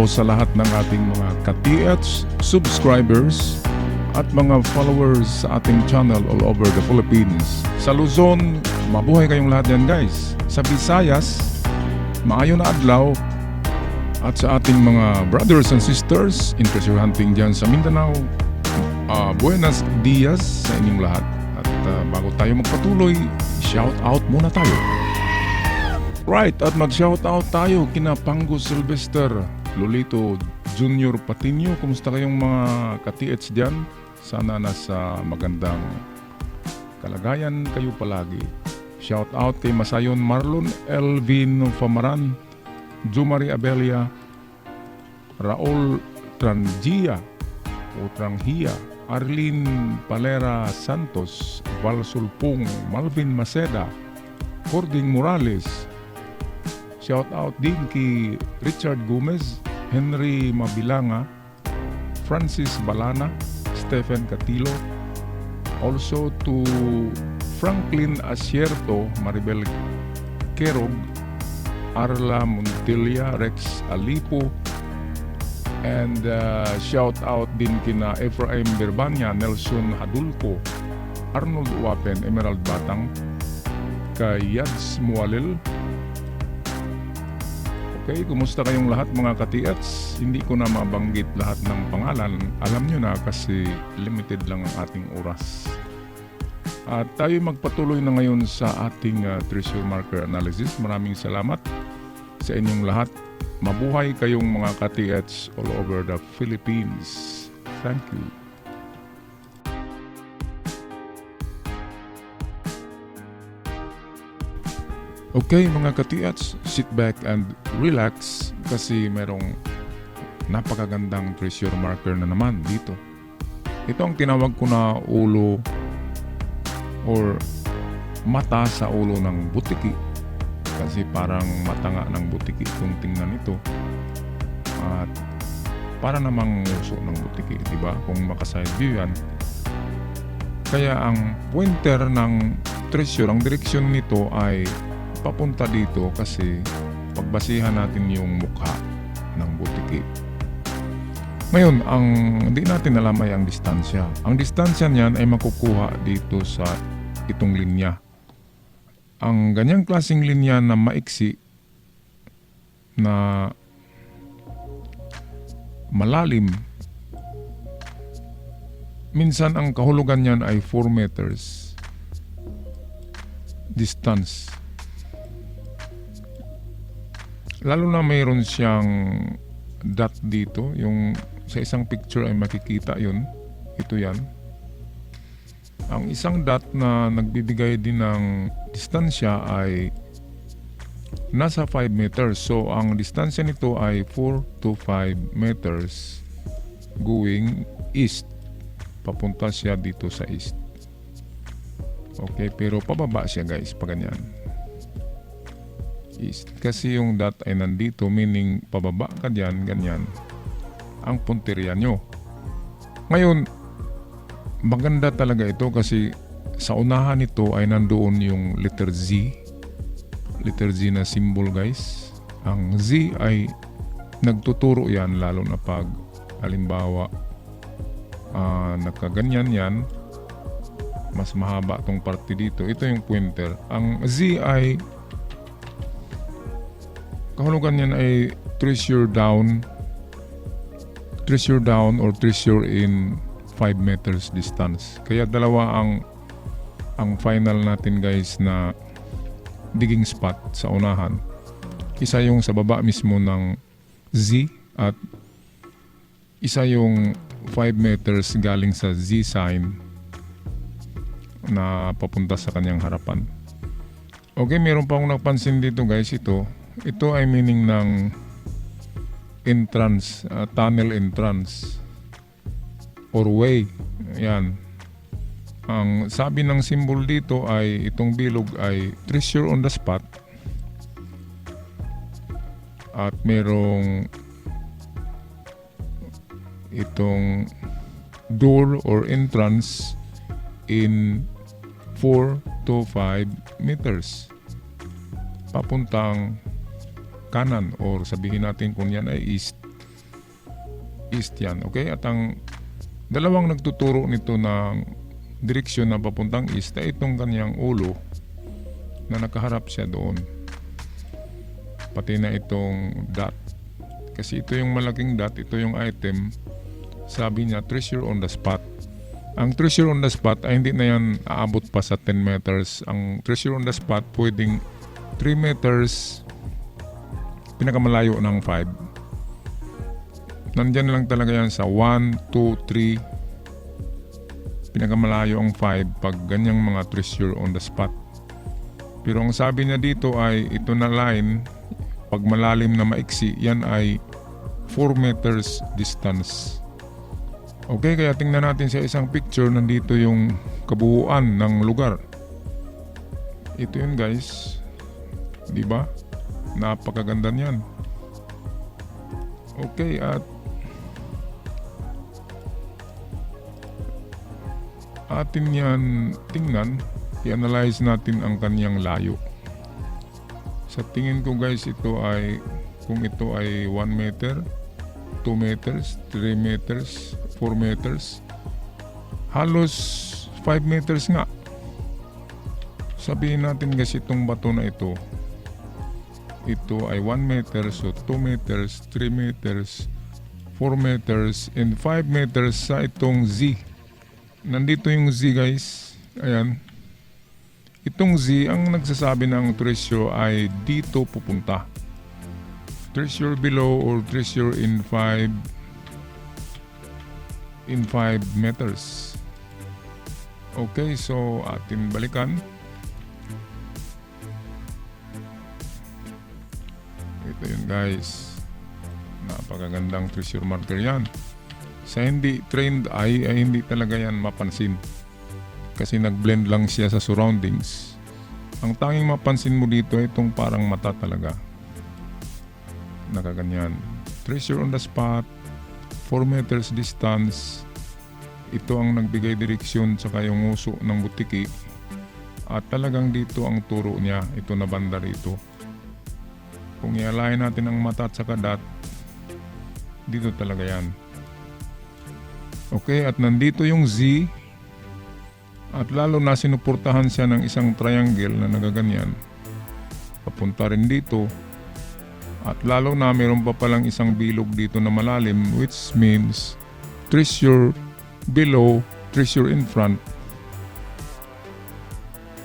sa lahat ng ating mga ka-TH subscribers at mga followers sa ating channel all over the Philippines. Sa Luzon, mabuhay kayong lahat yan guys. Sa Visayas, maayo na adlaw. At sa ating mga brothers and sisters in treasure hunting dyan sa Mindanao, buenos dias sa inyong lahat. At bago tayo magpatuloy, shout out muna tayo. Right, at mag-shout out tayo kina Pango Sylvester, Lolito Junior Patinio. Kumusta kayong mga ka-TH dyan? Sana nasa magandang kalagayan kayo palagi. Shout out kay Masayon Marlon, Elvin Famaran, Jumari Abelia, Raul Trangia o Tranghia, Arlene Palera Santos, Val Sulpung, Malvin Maceda, Cording Morales. Shout out din kay Richard Gomez, Henry Mabilanga, Francis Balana, Stephen Catilo. Also to Franklin Asierto, Maribel Kerog, Arla Montilla, Rex Alipo, and shout out din kina Efraim Berbanya, Nelson Hadulco, Arnold Wapen, Emerald Batang, kay Yads Mualil. Okay, kumusta kayong lahat mga ka-TH? Hindi ko na mabanggit lahat ng pangalan. Alam nyo na kasi limited lang ang ating oras. At tayo magpatuloy na ngayon sa ating treasure marker analysis. Maraming salamat sa inyong lahat. Mabuhay kayong mga ka-TH all over the Philippines. Thank you. Okay mga ka-TH, sit back and relax kasi merong napakagandang treasure marker na naman dito. Ito ang tinawag ko na ulo or mata sa ulo ng butiki. Kasi parang mata nga ng butiki kung tingnan ito. At para namang uso ng butiki, di ba? Kung maka-side view yan. Kaya ang pointer ng treasure, ang direksyon nito ay papunta dito kasi pagbasihan natin yung mukha ng butiki. Ngayon, ang hindi natin alam ay ang distansya. Ang distansya niyan ay makukuha dito sa itong linya. Ang ganyang klaseng linya na maiksi na malalim, minsan ang kahulugan niyan ay 4 meters distance. Lalo na mayroon siyang dot dito, yung sa isang picture ay makikita yun. Ito yan. Ang isang dot na nagbibigay din ng distansya ay nasa 5 meters. So ang distansya nito ay 4 to 5 meters going east. Papunta siya dito sa east. Okay, pero pababa siya guys, pag ganyan. East. Kasi yung dot ay nandito, meaning pababa ka dyan, ganyan ang punteriya nyo. Ngayon, maganda talaga ito kasi sa unahan nito ay nandoon yung letter Z. Letter Z na symbol guys. Ang Z ay nagtuturo yan lalo na pag halimbawa nakaganyan yan, mas mahaba tong parte dito. Ito yung pointer. Ang Z ay kahulugan niyan ay treasure down or treasure in 5 meters distance. Kaya dalawa ang final natin guys na digging spot sa unahan. Isa yung sa baba mismo ng Z at isa yung 5 meters galing sa Z sign na papunta sa kanyang harapan. Okay, meron pa akong napansin dito guys. Ito ay meaning ng entrance, tunnel entrance or way. Yan. Ang sabi ng symbol dito ay itong bilog ay treasure on the spot. At merong itong door or entrance in 4 to 5 meters. Papuntang kanan or sabihin natin kung yan ay east east yan. Okay? At ang dalawang nagtuturo nito ng direksyon na papuntang east ay itong kanyang ulo na nakaharap siya doon. Pati na itong dot. Kasi ito yung malaking dot, ito yung item. Sabi niya, treasure on the spot. Ang treasure on the spot ay hindi na yan aabot pa sa 10 meters. Ang treasure on the spot pwedeng 3 meters, pinakamalayo ng 5. Nandyan lang talaga yan sa 1, 2, 3. Pinakamalayo ang 5 pag ganyang mga treasure on the spot. Pero ang sabi niya dito ay ito na line, pag malalim na maiksi, yan ay 4 meters distance. Okay, kaya tingnan natin sa isang picture. Nandito yung kabuuan ng lugar. Ito yun guys. Diba? Napakaganda niyan. Okay, at atin yan tingnan. I-analyze natin ang kanyang layo. Sa tingin ko guys, ito ay, kung ito ay 1 meter, 2 meters, 3 meters, 4 meters, halos 5 meters nga. Sabihin natin kasi itong bato na ito ay 1 meter, so 2 meters, 3 meters, 4 meters, and 5 meters sa itong Z. Nandito yung Z guys. Ayan. Itong Z, ang nagsasabi ng treasure ay dito pupunta. Treasure below or treasure in 5 meters. Okay, so atin balikan. Ito yun guys. Napakagandang treasure marker yan. Sa hindi trained eye ay hindi talaga yan mapansin. Kasi nag-blend lang siya sa surroundings. Ang tanging mapansin mo dito ay itong parang mata talaga. Nakaganyan. Treasure on the spot. 4 meters distance. Ito ang nagbigay direksyon sa kayong uso ng butiki. At talagang dito ang turo niya. Ito na banda rito. Kung i-align natin ang mata at saka dot, dito talaga yan. Okay, at nandito yung Z. At lalo na sinuportahan siya ng isang triangle na nagaganyan. Papunta rin dito. At lalo na mayroon pa palang isang bilog dito na malalim, which means treasure below, treasure in front,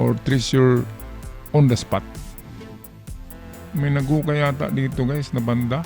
or treasure on the spot. May nagukay yata dito guys na banda.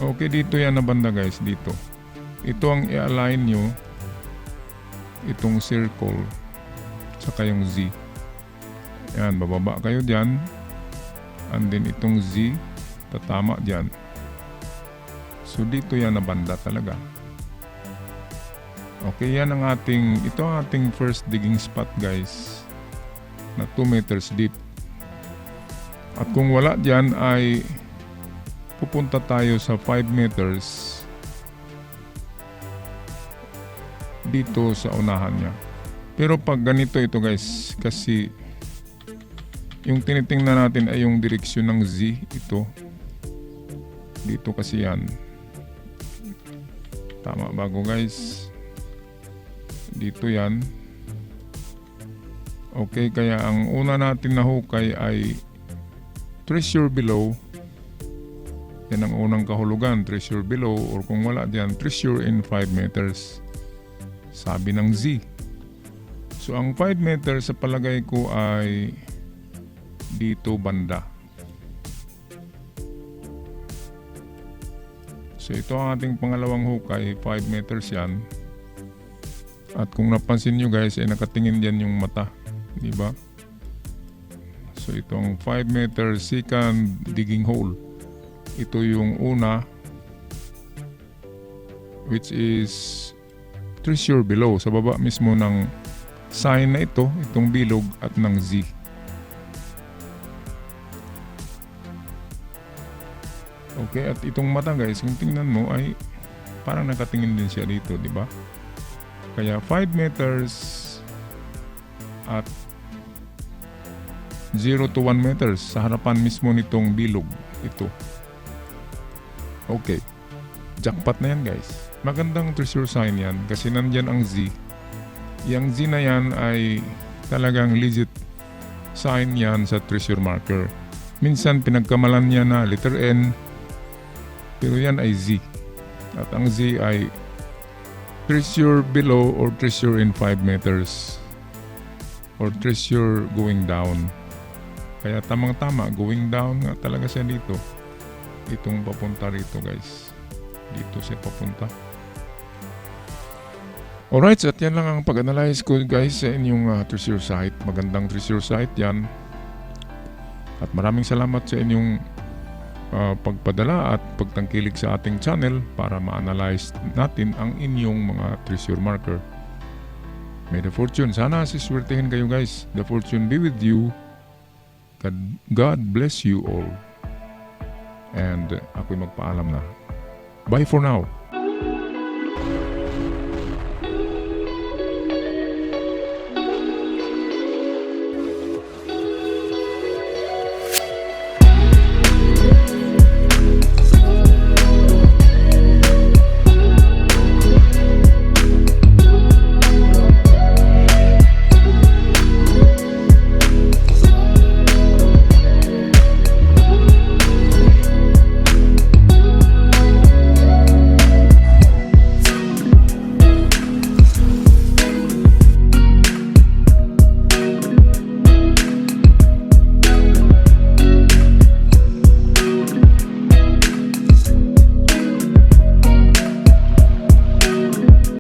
Okay, dito yan na banda guys, dito. Ito ang i-align nyo, itong circle, saka yung Z. Yan, bababa kayo dyan. And then itong Z, tatama dyan. So dito yan na banda talaga. Okay, yan ang ito ang ating first digging spot guys. Na 2 meters deep. At kung wala dyan ay pupunta tayo sa 5 meters dito sa unahan niya. Pero pag ganito ito guys, kasi yung tinitingnan natin ay yung direksyon ng Z, ito. Dito kasi yan. Tama bago guys. Dito yan. Okay, kaya ang una natin na hukay ay treasure below. Yan ang unang kahulugan, treasure below, or kung wala dyan, treasure in 5 meters. Sabi ng Z. So ang 5 meters sa palagay ko ay dito banda. So ito ang ating pangalawang hukay, 5 meters yan. At kung napansin nyo guys ay nakatingin dyan yung mata, di ba? So itong 5 meters second digging hole, ito yung una, which is treasure below, sa baba mismo ng sign na ito, itong bilog at ng Z. Okay, at itong mata guys, kung tingnan mo ay parang nakatingin din siya dito, di ba? Kaya 5 meters at 0 to 1 meters sa harapan mismo nitong bilog ito. Okay. jackpot na yan guys. Magandang treasure sign yan kasi nandyan ang Z. Yang Z na yan ay talagang legit sign yan sa treasure marker. Minsan pinagkamalan niya na letter N, pero yan ay Z. At ang Z ay treasure below or treasure in 5 meters or treasure going down. Kaya tamang-tama, going down nga talaga siya dito. Itong papunta rito guys. Dito siya papunta. Alright, at yan lang ang pag-analyze ko guys sa inyong treasure site. Magandang treasure site yan. At maraming salamat sa inyong pagpadala at pagtangkilik sa ating channel para ma-analyze natin ang inyong mga treasure marker. May the fortune. Sana siswertehin kayo guys. The fortune be with you. God bless you all. And ako'y magpaalam na. Bye for now.